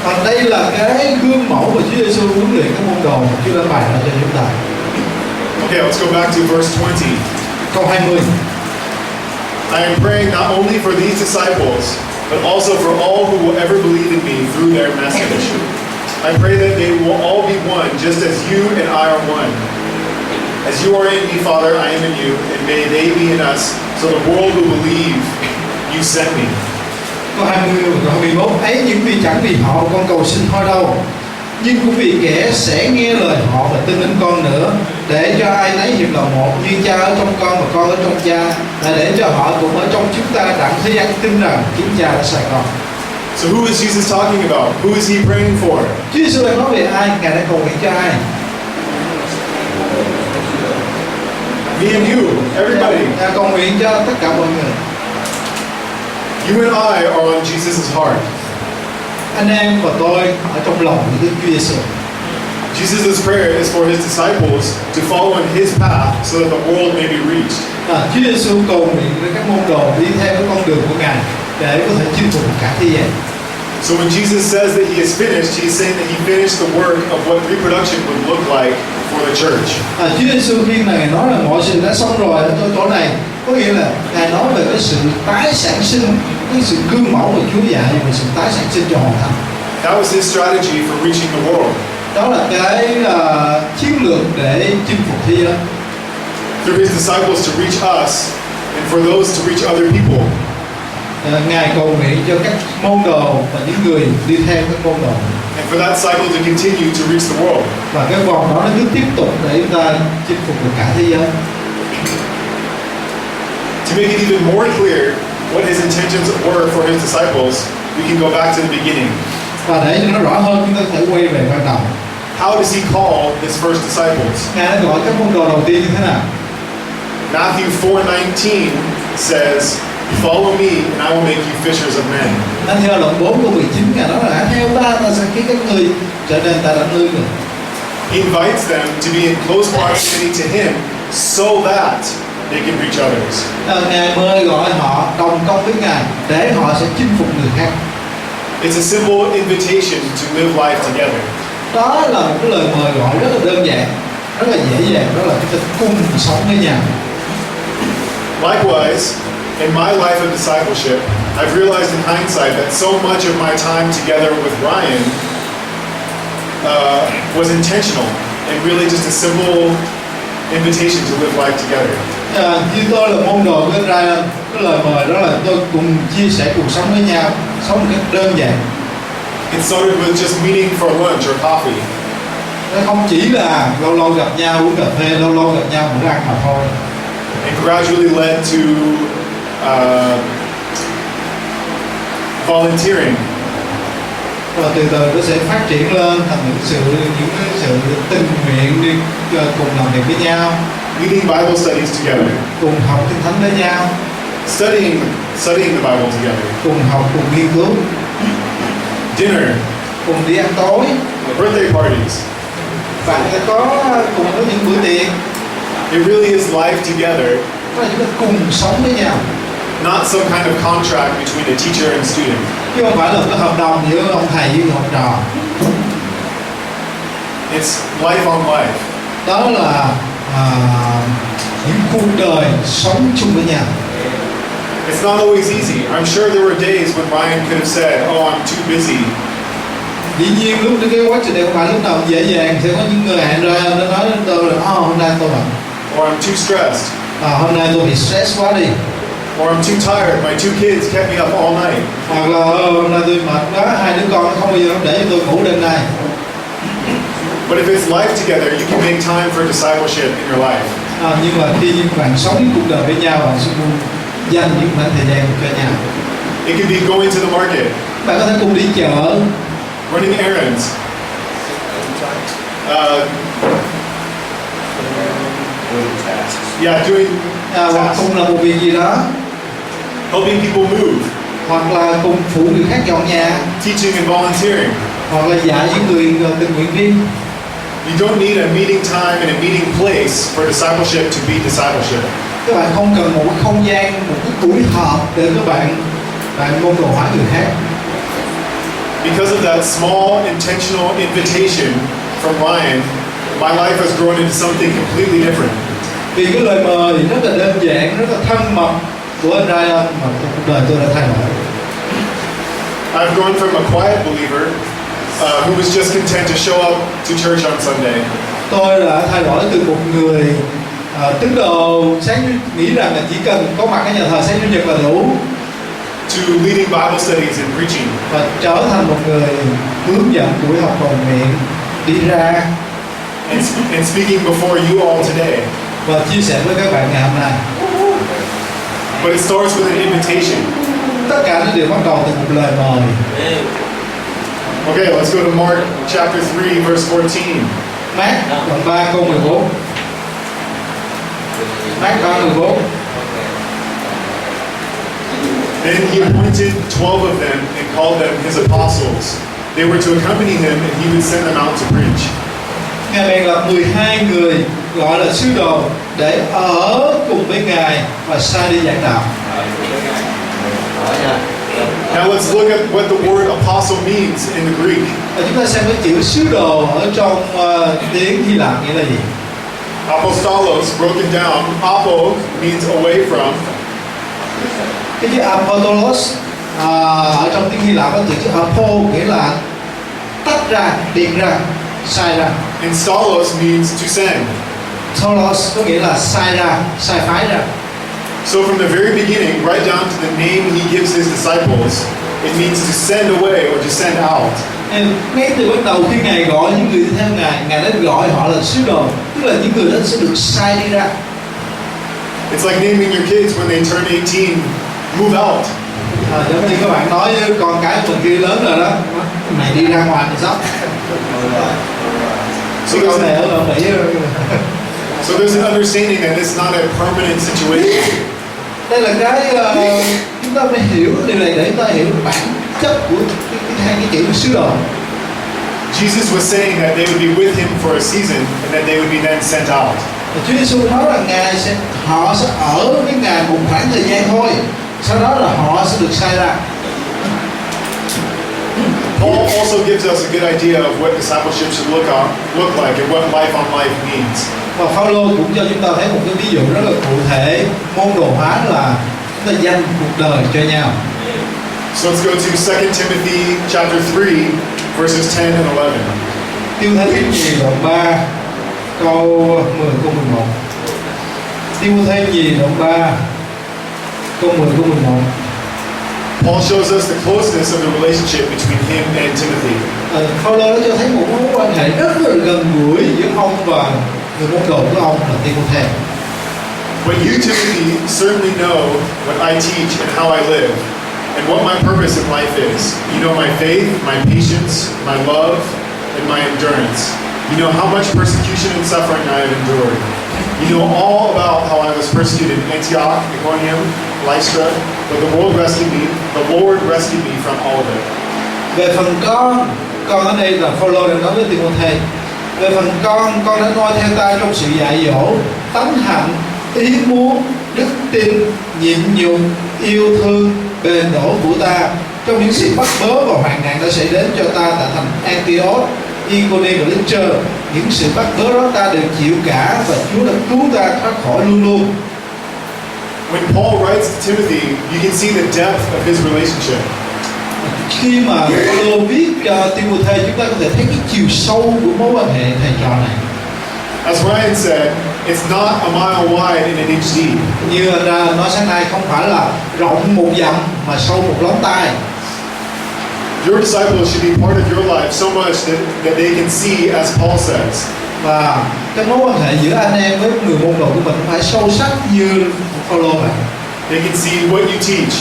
Và đây là cái gương mẫu mà Chúa Giê-xu huấn luyện các môn đồ mà Chúa đã bày ra cho chúng ta. Okay, let's go back to verse 20. Câu 20. I am praying not only for these disciples, but also for all who will ever believe in me through their message. I pray that they will all be one, just as you and I are one. As you are in me, Father, I am in you, and may they be in us, so the world will believe you sent me. Câu 20 và câu 21. Ấy những vì chẳng vì họ con cầu xin thôi đâu, nhưng cũng vì kẻ sẽ nghe lời họ và tin đến con nữa, để cho ai nấy hiệp là một, như Cha ở trong con và con ở trong Cha, là để cho họ cũng ở trong chúng ta, đặng thế gian tin rằng chính Cha đã sai con. So who is Jesus talking about? Who is he praying for? Chúa Giê-xu đang nói về ai? Ngài đã cầu nguyện cho ai? Me and you, everybody. Ngài cầu nguyện cho tất cả mọi người. You and I are on Jesus' heart. Anh em và tôi ở trong lòng của Đức Chúa Giê-xu. Jesus' prayer is for his disciples to follow in his path so that the world may be reached. Chúa Giê-xu cầu nguyện với các môn đồ đi theo cái con đường của Ngài để có thể chinh phục cả thế gian. So when Jesus says that he is finished, he is saying that he finished the work of what reproduction would look like for the church. Chúa Giê-xu khi Ngài nói là mọi sự đã xong rồi ở chỗ này, có nghĩa là Ngài nói về cái sự tái sản sinh, cái sự gương mẫu của Chúa dạy về sự tái sản sinh cho hoàn thành. That was his strategy for reaching the world. Đó là cái chiến lược để chinh phục thế giới. Through his disciples to reach us, and for those to reach other people. Ngài cầu nguyện cho các môn đồ và những người đi theo các môn đồ. And for that cycle to continue to reach the world. Và cái vòng đó nó cứ tiếp tục để chúng ta chinh phục được cả thế giới. To make it even more clear what his intentions were for his disciples, we can go back to the beginning. Và để cho nó rõ hơn, chúng ta có thể quay về ban đầu. How does he call his first disciples? Ngài đã gọi các môn đồ đầu tiên như thế nào? Matthew 4:19 says, "Follow me and I will make you fishers of men." Anh theo đoạn 4 câu 19 Ngài nói là theo ta sẽ khiến các ngươi trở nên ta đã lương người. He invites them to be in close proximity to him so that they can reach others. Ngài mời gọi họ đồng công với Ngài để họ sẽ chinh phục người khác. It's a simple invitation to live life together. Đó là một cái lời mời gọi rất là đơn giản, rất là dễ dàng, đó là cái tình cùng sống với nhau. Likewise, in my life of discipleship, I've realized in hindsight that so much of my time together with Ryan was intentional and really just a simple invitation to live life together. Như tôi là môn đồ với Ryan, cái lời mời đó là tôi cùng chia sẻ cuộc sống với nhau, sống một cách đơn giản. It started with just meeting for lunch or coffee. Nó không chỉ là lâu lâu gặp nhau uống cà phê, lâu lâu gặp nhau bữa ăn mà thôi. And gradually led to volunteering. Và từ từ nó sẽ phát triển lên thành những sự tình nguyện đi cùng làm việc với nhau, Leading Bible studies together. cùng học kinh thánh với nhau, Studying the Bible together. cùng học cùng nghiên cứu, Dinner. cùng đi ăn tối, Birthday parties. bạn sẽ có cùng có những bữa tiệc. It really is life together, Đó là chúng ta cùng sống với nhau, not some kind of contract between a teacher and student. chứ không phải là một cái hợp đồng giữa ông thầy với người học trò. It's life on life. Đó là những cuộc đời sống chung với nhau. It's not always easy. I'm sure there were days when Ryan could have said, "Oh, I'm too busy." Dĩ nhiên lúc cái quá trình này không phải lúc nào cũng dễ dàng, sẽ có những người hẹn ra nó nói đến tôi là hôm nay tôi bận, Or I'm too stressed. hôm nay tôi bị stress quá đi, Or I'm too tired. My 2 kids kept me up all night. hoặc là hôm nay tôi mệt quá, 2 đứa con nó không bao giờ nó để cho tôi ngủ đêm nay. But if it's life together, you can make time for discipleship in your life. Nhưng mà khi bạn sống cuộc đời với nhau, bạn sẽ luôn dành những khoảng thời gian cho nhau. It can be going to the market, Bạn có thể cùng đi chợ, running errands, doing hoặc tasks, cùng làm một việc gì đó, helping people move, hoặc là cùng phụ người khác dọn nhà, teaching and volunteering. hoặc là dạy những người tình nguyện viên. You don't need a meeting time and a meeting place for discipleship to be discipleship. Các bạn không cần một cái không gian, một cái buổi họp để các bạn môn đồ hóa người khác. Because of that small intentional invitation from Ryan, my life has grown into something completely different. Vì cái lời mời rất là đơn giản, rất là thân mật của anh Ryan mà cuộc đời tôi đã thay đổi. I've gone from a quiet believer who was just content to show up to church on Sunday Tôi đã thay đổi từ một người tín đồ nghĩ rằng là chỉ cần có mặt ở nhà thờ sáng chủ nhật là đủ, to leading Bible studies and preaching. và trở thành một người hướng dẫn buổi học cầu nguyện, đi ra And speaking before you all today. và chia sẻ với các bạn ngày hôm nay. But it starts with an invitation. Tất cả nó đều bắt đầu từ một lời mời. Okay, let's go to Mark chapter 3, verse 14. Mác đoạn 3 câu 14. Mác 3:14. Then he appointed 12 of them and called them his apostles. They were to accompany him and he would send them out to preach. Ngài bèn lập 12 người gọi là sứ đồ để ở cùng với Ngài và sai đi giảng đạo. Now let's look at what the word apostle means in the Greek. Và chúng ta xem cái chữ sứ đồ ở trong tiếng Hy Lạp nghĩa là gì? Apostolos, broken down, apo means away from. Cái chữ apostolos ở trong tiếng Hy Lạp có từ chữ apo nghĩa là tách ra, biệt ra, sai ra. And stolos means to send. Tolos có nghĩa là sai ra, sai phái ra. So from the very beginning, right down to the name he gives his disciples, it means to send away or to send out. Nên ngay từ bắt đầu khi Ngài gọi những người theo Ngài đã gọi họ là sứ đồ, tức là những người đó sẽ được sai đi ra. It's like naming your kids when they turn 18, move out. Giống như các bạn nói với con cái mình khi lớn rồi đó, mày đi ra ngoài thì sắp. Cái câu này ở Mỹ. So there's an understanding that it's not a permanent situation. Đây là cái chúng ta phải hiểu điều này để chúng ta hiểu bản chất của hai cái chữ sứ đồ. Jesus was saying that they would be with him for a season and that they would be then sent out. Và Chúa Giê-xu nói là họ sẽ ở với Ngài một khoảng thời gian thôi, sau đó là họ sẽ được sai ra. Paul also gives us a good idea of what discipleship should look like and what life on life means. Và Phaolô cũng cho chúng ta thấy một cái ví dụ rất là cụ thể, môn đồ hóa là chúng ta dành cuộc đời cho nhau. So let's go to 2 Timothy chapter 3, verses 10 and 11. Tiêu Thế Nhì đoạn 3 câu 10 câu 11. Tiêu Thế Nhì đoạn 3 câu 10 câu 11. Paul shows us the closeness of the relationship between him and Timothy. Phaolô đã cho thấy một mối quan hệ rất là gần gũi giữa ông và người môn đồ của ông là Timothy. But you, Timothy, certainly know what I teach and how I live, and what my purpose in life is. You know my faith, my patience, my love, and my endurance. You know how much persecution and suffering I have endured. You know all about how I was persecuted in Antioch, Iconium, Lystra, but the Lord rescued me from all of it. Về phần con ở đây là Phaolô đang nói với Timothy. Về phần con đã noi theo ta trong sự dạy dỗ, tánh hạnh, ý muốn, đức tin, nhịn nhục, yêu thương, bền đổ của ta trong những sự bắt bớ và hoạn nạn đã xảy đến cho ta tại thành Antioch, Iconium và Lystra. Những sự bắt bớ đó ta đều chịu cả và Chúa đã cứu ta thoát khỏi luôn luôn. When Paul writes to Timothy, you can see the depth of his relationship. Khi mà Phaolô viết cho Timothy, chúng ta có thể thấy cái chiều sâu của mối quan hệ thầy trò này. As Ryan said, it's not a mile wide and an inch deep. Như anh ra nói sáng nay, không phải là rộng một dặm mà sâu một lóng tay. Your disciples should be part of your life so much that they can see, as Paul says. Và cái mối quan hệ giữa anh em với người môn đồ của mình phải sâu sắc như Phaolô vậy. They can see what you teach,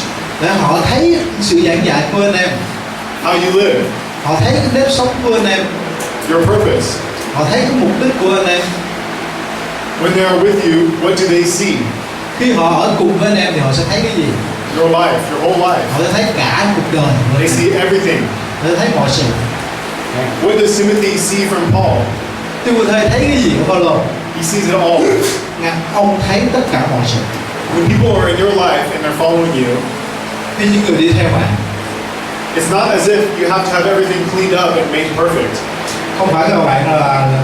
Để họ thấy sự giảng dạy của anh em, how you live, họ thấy cái nếp sống của anh em, your purpose. họ thấy cái mục đích của anh em. When they are with you, what do they see? Khi họ ở cùng với anh em thì họ sẽ thấy cái gì? Your life, your whole life. Họ sẽ thấy cả cuộc đời, They see everything. họ sẽ thấy mọi sự. What does Timothy see from Paul? Timothy thấy cái gì của Phaolô? He sees it all. Ông thấy tất cả mọi sự. When people are in your life and they're following you, Khi những người đi theo bạn, it's not as if you have to have everything cleaned up and made perfect. không phải là bạn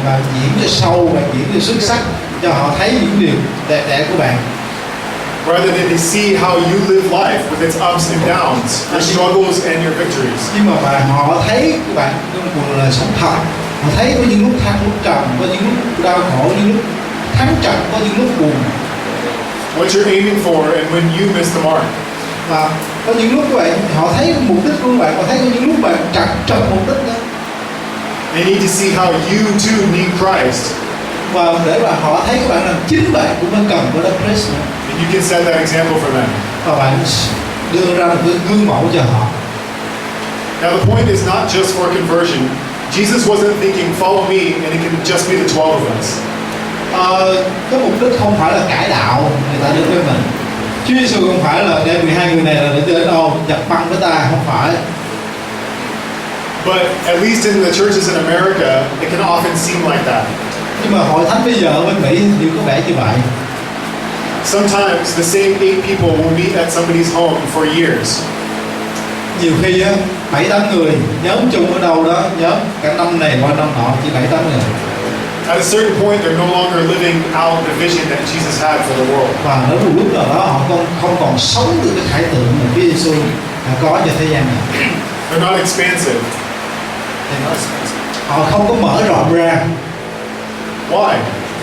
là diễn cho sâu, bạn diễn cho xuất sắc cho họ thấy những điều đẹp đẽ của bạn. Rather than they see how you live life with its ups and downs, your struggles and your victories. Nhưng mà họ thấy các bạn trong cuộc đời sống thật, họ thấy có những lúc thăng lúc trầm, có những lúc đau khổ, những lúc thắng trận, có những lúc buồn. What you're aiming for and when you miss the mark. Và có những lúc các bạn họ thấy mục đích của bạn, họ thấy có những lúc bạn trật mục đích đó. They need to see how you too need Christ. Và để mà họ thấy các bạn rằng chính bạn cũng đang cần của Đức Christ nữa. And you can set that example for them. Và bạn đưa ra một cái gương mẫu cho họ. Now the point is not just for conversion. Jesus wasn't thinking, follow me, and it can just be the 12 of us. Cái mục đích không phải là cải đạo người ta đến với mình. Chúa Giê-xu không phải là đem 12 người này là để đến đâu chặt băng với ta, không phải. But at least in the churches in America, it can often seem like that. Nhưng mà hội thánh bây giờ ở bên Mỹ thì có vẻ như vậy. Sometimes the same 8 people will meet at somebody's home for years. Nhiều khi á 7-8 người nhóm chung ở đâu đó, nhóm cả năm này qua năm nọ chỉ 7-8 người. At a certain point, they're no longer living out the vision that Jesus had for the world. Và đến một lúc nào đó họ không còn sống được cái khải tượng mà Chúa Giê-xu đã có cho thế gian này. They're not expansive. Họ không có mở rộng ra. Why?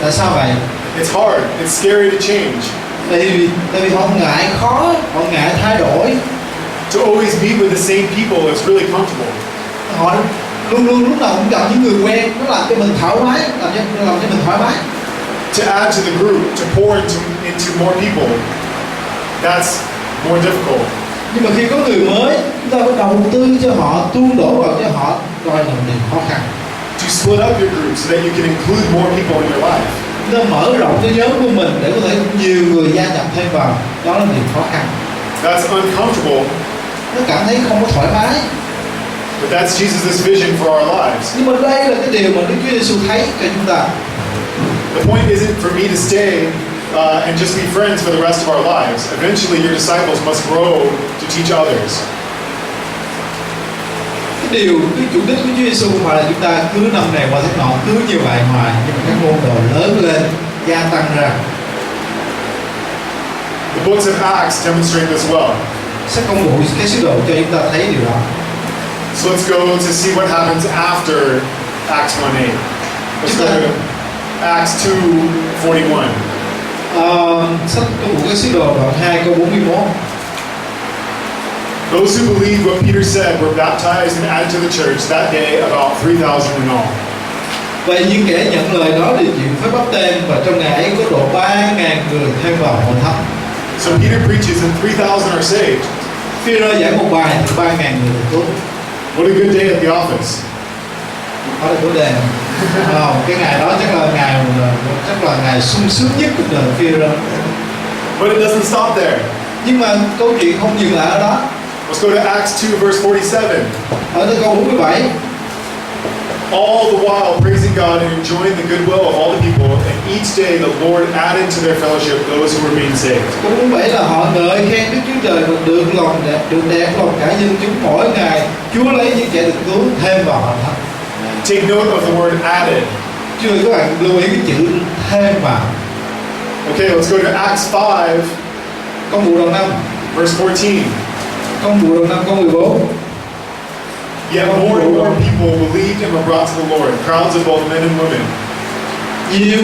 Tại sao vậy? It's hard. It's scary to change. Tại vì họ ngại khó, họ ngại thay đổi. To always meet with the same people is really comfortable. Họ luôn luôn lúc nào cũng gặp những người quen, nó làm cho mình thoải mái, làm cho mình thoải mái. To add to the group, to pour into more people, that's more difficult. Nhưng mà khi có người mới, chúng ta phải đầu tư cho họ, tuôn đổ vào cho họ, đòi là điều khó khăn. To you split up your group so that you can include more people in your life. Nó mở rộng cái nhóm của mình để có thể nhiều người gia nhập thêm vào. Đó là điều khó khăn. That's uncomfortable, Nó cảm thấy không có thoải mái. but that's Jesus' vision for our lives. Nhưng mà đây là cái điều mà Đức Chúa Giê-xu thấy cho chúng ta. The point isn't for me to stay and just be friends for the rest of our lives. Eventually, your disciples must grow to teach others. Cái chủ đích của Chúa Giê-xu không phải là chúng ta cứ năm này qua tháng nọ cứ như vậy hoài, nhưng mà các môn đồ lớn lên, gia tăng ra. The books of Acts demonstrate this well. Sách Công vụ cái sứ đồ cho chúng ta thấy điều đó. So let's go to see what happens after Acts 1:8. Let's go to Acts 2:41. Sách Công vụ cái sứ đồ đoạn 2 câu 41. Those who believed what Peter said were baptized and added to the church that day, about 3,000 in all. Vậy những kẻ nhận lời đó đều chịu phép báp têm, và trong ngày ấy có độ 3.000 người thêm vào hội thánh. So Peter preaches and 3,000 are saved. Phi-rơ giảng một bài thì 3.000 người được cứu. What a good day at the office. Đó là vấn đề. Cái ngày đó chắc là ngày sung sướng nhất cuộc đời Phi-rơ. But it doesn't stop there. Nhưng mà câu chuyện không dừng lại ở đó. Let's go to Acts 2 verse 47. Ở tới câu 47. All the while praising God and enjoying the goodwill of all the people, and each day the Lord added to their fellowship those who were being saved. Câu 47 là họ ngợi khen Đức Chúa Trời và được đẹp lòng cả dân chúng. Mỗi ngày Chúa lấy những kẻ được cứu thêm vào hội thánh. Take note of the word added. Chưa các bạn lưu ý cái chữ thêm vào. Okay, let's go to Acts 5 Công vụ đoạn 5 verse 14. Công vụ đoạn 5 câu 14. Yet more and more people believed and were brought to the Lord, crowds of both men and women. Nhiều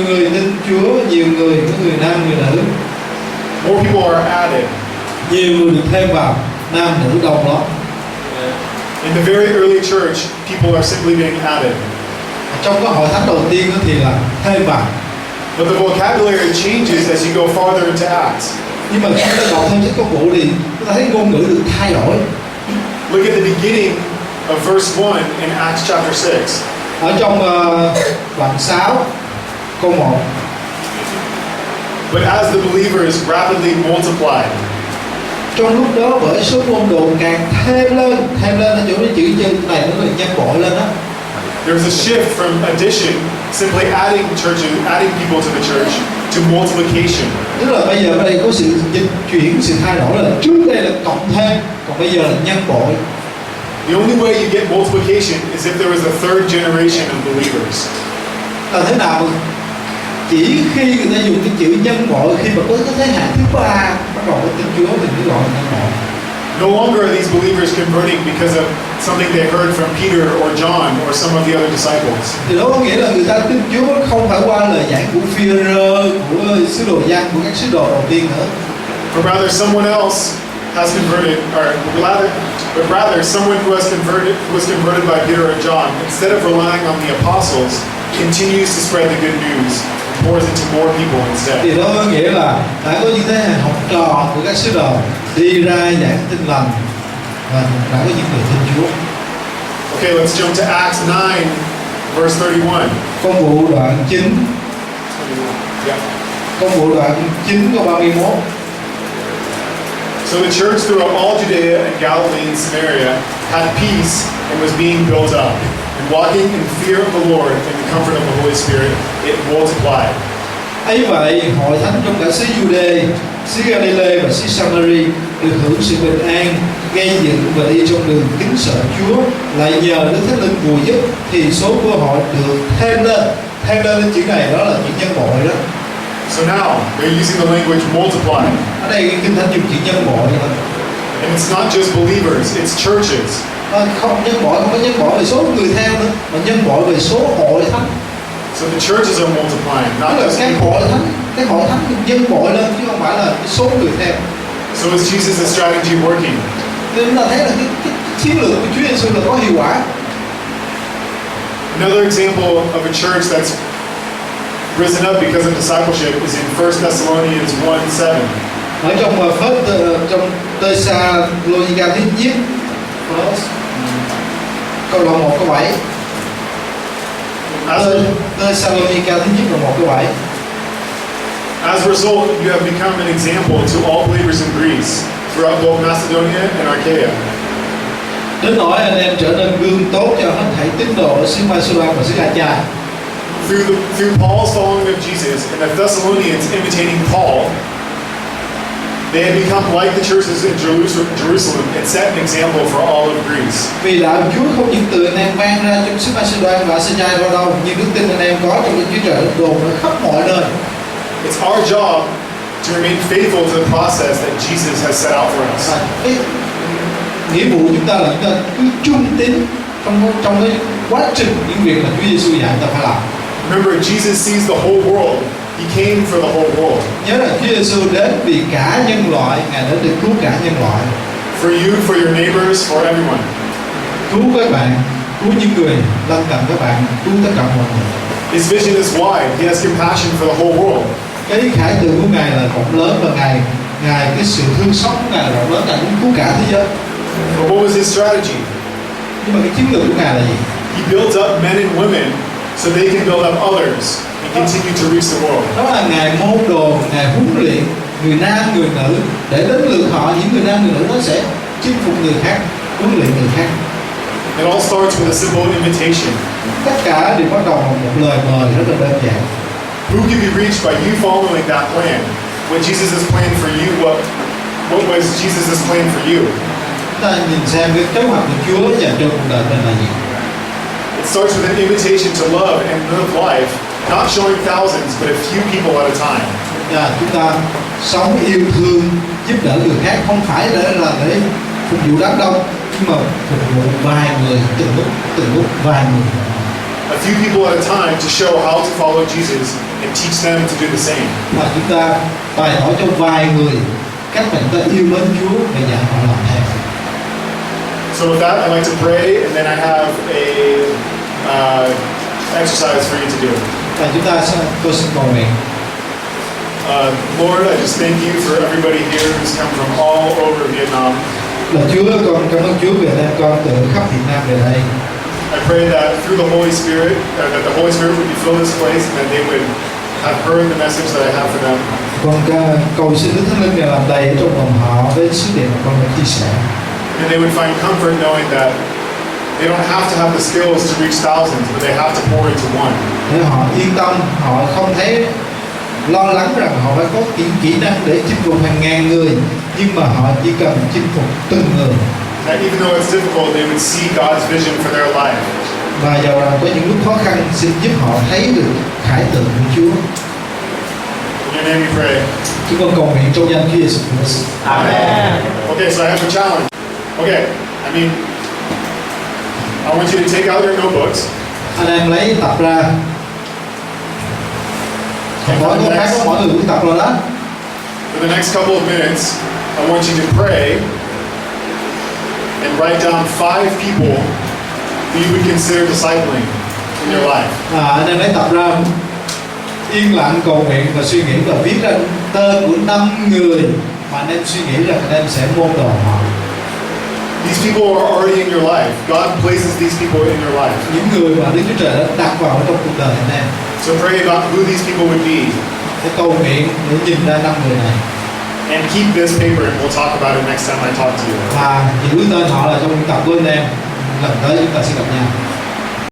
người tin Chúa, nhiều người, có người nam, người nữ. More people are added. Nhiều người được thêm vào, nam nữ đồng lắm. In the very early church, people are simply being added. Trong cái hội thánh đầu tiên thì là thêm vào. But the vocabulary changes as you go farther into Acts. Nhưng mà khi ta đọc thêm sách Công vụ thì chúng ta thấy ngôn ngữ được thay đổi. Look at the beginning of verse 1 in Acts chapter 6. Ở trong đoạn 6 câu 1. But as the believers rapidly multiplied. Trong lúc đó bởi số môn đồ càng thêm lên ở chỗ cái chữ nhân này nó là nhân bội lên đó. There's a shift from addition, simply adding people to the church, to multiplication. Tức là bây giờ ở đây có sự dịch chuyển, sự thay đổi là trước đây là cộng thêm, còn bây giờ là nhân bội. The only way you get multiplication is if there was a third generation of believers. Là thế nào? Chỉ khi người ta dùng cái chữ nhân bội khi mà có cái thế hệ thứ ba bắt đầu có tin Chúa thì mới gọi là nhân bội. No longer are these believers converting because of something they heard from Peter or John or some of the other disciples. Thì đó có nghĩa là người ta tin Chúa không phải qua lời giảng của Phi-rơ, của sứ đồ Giăng, của các sứ đồ đầu tiên nữa. But rather someone else has converted, but rather someone who was converted by Peter or John, instead of relying on the apostles, continues to spread the good news and pours into more people instead. Thì đó có nghĩa là đã có những thế hệ học trò của các sứ đồ đi ra giảng tin lành và đã có những người tin Chúa. Okay, let's jump to Acts 9, verse 31. Công vụ đoạn 9. Yeah. Công vụ đoạn 9 câu 31. So the church throughout all Judea and Galilee and Samaria had peace and was being built up. And walking in fear of the Lord and the comfort of the Holy Spirit, it multiplied. Ấy vậy, hội thánh trong cả xứ Giu-đê, xứ Ga-li-lê và xứ Sa-ma-ri được hưởng sự bình an, gây dựng và đi trong đường kính sợ Chúa, lại nhờ Đức Thánh Linh bùa giúp thì số của họ được thêm lên. Thêm lên cái chữ này đó là chữ nhân bội đó. So now they're using the language multiply. Ở đây Kinh Thánh dùng chữ nhân bội thôi. And it's not just believers, it's churches. Không nhân bội, không có nhân bội về số người theo nữa, mà nhân bội về số hội thánh. So the churches are multiplying, not Tức là just cái people. hội thánh nhân bội lên chứ không phải là cái số người theo. So is Jesus' strategy working? Nên chúng ta thấy là cái chiến lược của Chúa Giê-xu là có hiệu quả. Another example of a church that's risen up because of discipleship is in 1 Thessalonians 1:7. Ở trong trong Tê-sa-lô-ni-ca thứ nhất câu đoạn 1 câu 7. Thessalonica thứ nhất là 1:7. As a result, you have become an example to all believers in Greece, throughout both Macedonia and Achaia. Đến nỗi anh em trở nên gương tốt cho hết thảy tín đồ ở xứ Macedonia và xứ Achaia. Through Paul's following of Jesus and the Thessalonians imitating Paul, they had become like the churches in Jerusalem and set an example for all of Greece. Vì đạo Chúa không những từ anh em mang ra trong xứ Macedonia và Achaia ra đâu, nhưng đức tin anh em có trong Đức Chúa Trời đồn ở khắp mọi nơi. It's our job to remain faithful to the process that Jesus has set out for us. Nghĩa vụ chúng ta là chúng ta cứ trung tín trong cái quá trình những việc mà Chúa Giê-xu dạy ta phải làm. Remember, Jesus sees the whole world. He came for the whole world. Nhớ là Chúa Giê-xu đến vì cả nhân loại, Ngài đến để cứu cả nhân loại. For you, for your neighbors, for everyone. Cứu các bạn, cứu những người lân cận các bạn, cứu tất cả mọi người. His vision is wide. He has compassion for the whole world. Cái khải tượng của Ngài là rộng lớn và Ngài cái sự thương xót của Ngài là rộng lớn, Ngài muốn cứu cả thế giới. But what was his strategy? Nhưng mà cái chiến lược của Ngài là gì? He builds up men and women so they can build up others and continue to reach the world. Đó là Ngài môn đồ, Ngài huấn luyện người nam, người nữ để đến lượt họ, những người nam, người nữ nó sẽ chinh phục người khác, huấn luyện người khác. It all starts with a simple invitation. Tất cả đều bắt đầu bằng một lời mời rất là đơn giản. Who can be reached by you following that plan? When Jesus' plan for you, what was Jesus' plan for you? Ta nhìn xem cái kế hoạch của Chúa dành cho cuộc đời mình là gì? It starts with an invitation to love and live life, not showing thousands, but a few people at a time. Chúng ta sống yêu thương, giúp đỡ người khác không phải để phục vụ đám đông, nhưng mà phục vụ vài người từng lúc vài người. A few people at a time to show how to follow Jesus and teach them to do the same. Và chúng ta bày tỏ cho vài người cách mà chúng ta yêu mến Chúa và dạy họ làm theo. So with that, I'd like to pray, and then I have a exercise for you to do. Và tôi xin cầu nguyện. Lord, I just thank you for everybody here who's come from all over Vietnam. Là Chúa, con cảm ơn Chúa vì anh em con từ khắp Việt Nam về đây. I pray that through the Holy Spirit, that the Holy Spirit would be fill this place, and that they would have heard the message that I have for them. Con cầu xin Đức Thánh Linh làm đầy trong lòng họ với sứ điệp mà con đã chia sẻ. And they would find comfort knowing that they don't have to have the skills to reach thousands, but they have to pour into one. Để họ yên tâm, họ không thấy lo lắng rằng họ phải có kỹ năng để chinh phục hàng ngàn người, nhưng mà họ chỉ cần chinh phục từng người. That even though it's difficult, they would see God's vision for their life. Và dầu rằng có những lúc khó khăn, xin giúp họ thấy được khải tượng của Chúa. In your name we pray. Chúng con cầu nguyện trong danh Chúa Giê-xu. Amen. Okay, so I have a challenge. Okay, I want you to take out your notebooks. Anh em lấy tập ra. Mỗi người cũng tập rồi đó. For the next couple of minutes, I want you to pray and write down 5 people who you would consider discipling in your life. Anh em lấy tập ra, yên lặng cầu nguyện và suy nghĩ và viết ra tên của 5 người mà anh em suy nghĩ rằng anh em sẽ môn đồ họ. These people are already in your life. God places these people in your life. Những người mà Đức Chúa Trời đã đặt vào trong cuộc đời anh em. So pray about who these people would be. Để cầu nguyện để nhìn ra 5 người này. And keep this paper, and we'll talk about it next time I talk to you. Và giữ tên họ là trong tập của anh em. Lần tới chúng ta sẽ gặp nhau.